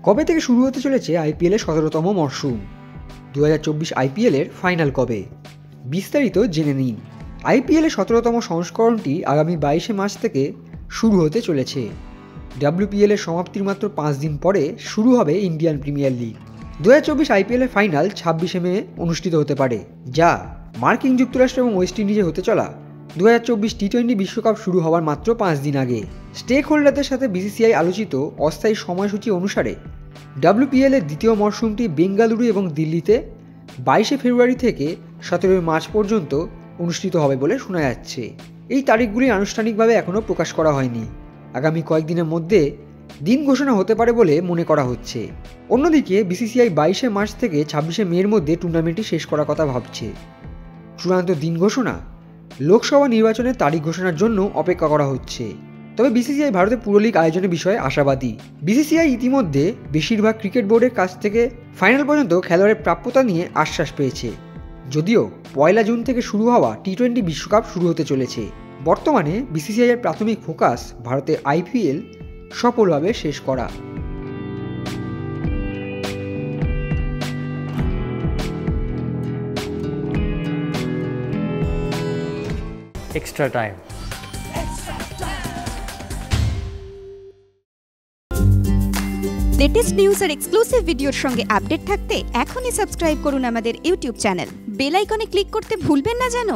কবে থেকে শুরু হতে চলেছে আইপিএলের 17তম মরশুম? 2024 আইপিএলের ফাইনাল কবে? বিস্তারিত জেনে নিন। আইপিএলের 17তম সংস্করণটি আগামী 22শে মার্চ থেকে শুরু হতে চলেছে। ডাব্লিউপিএলের সমাপ্তির মাত্র 5 দিন পরে শুরু হবে ইন্ডিয়ান প্রিমিয়ার লিগ। 2024 আইপিএলের ফাইনাল 26শে মে অনুষ্ঠিত হতে পারে, যা মার্কিন যুক্তরাষ্ট্র এবং ওয়েস্ট ইন্ডিজে হতে চলা 2024 টি-20 বিশ্বকাপ শুরু হওয়ার মাত্র 5 দিন আগে। স্টেক হোল্ডারদের সাথে বিসিসিআই আলোচিত অস্থায়ী সময়সূচি অনুসারে ডাব্লিউপিএলের দ্বিতীয় মরশুমটি বেঙ্গালুরু এবং দিল্লিতে 22শে ফেব্রুয়ারি থেকে 17 মার্চ পর্যন্ত অনুষ্ঠিত হবে বলে শোনা যাচ্ছে। এই তারিখগুলি আনুষ্ঠানিকভাবে এখনও প্রকাশ করা হয়নি। আগামী কয়েকদিনের মধ্যে দিন ঘোষণা হতে পারে বলে মনে করা হচ্ছে। অন্যদিকে বিসিসিআই 22শে মার্চ থেকে 26শে মের মধ্যে টুর্নামেন্টটি শেষ করার কথা ভাবছে। চূড়ান্ত দিন ঘোষণা লোকসভা নির্বাচনের তারিখ ঘোষণার জন্য অপেক্ষা করা হচ্ছে। তবে বিসিসিআই ভারতে পুরো লিগ আয়োজনের বিষয়ে আশাবাদী। বিসিসিআই ইতিমধ্যে বেশিরভাগ ক্রিকেট বোর্ডের কাছ থেকে ফাইনাল পর্যন্ত খেলোয়াড়ের প্রাপ্যতা নিয়ে আশ্বাস পেয়েছে। যদিও 1 জুন থেকে শুরু হওয়া টি-20 বিশ্বকাপ শুরু হতে চলেছে। বর্তমানে বিসিসিআইয়ের প্রাথমিক ফোকাস ভারতের আইপিএল সফলভাবে শেষ করা। Extra time. লেটেস্ট নিউজ আর এক্সক্লুসিভ ভিডিওর সঙ্গে আপডেট থাকতে এখনই সাবস্ক্রাইব করুন আমাদের ইউটিউব চ্যানেল। বেল আইকনে ক্লিক করতে ভুলবেন না যেন।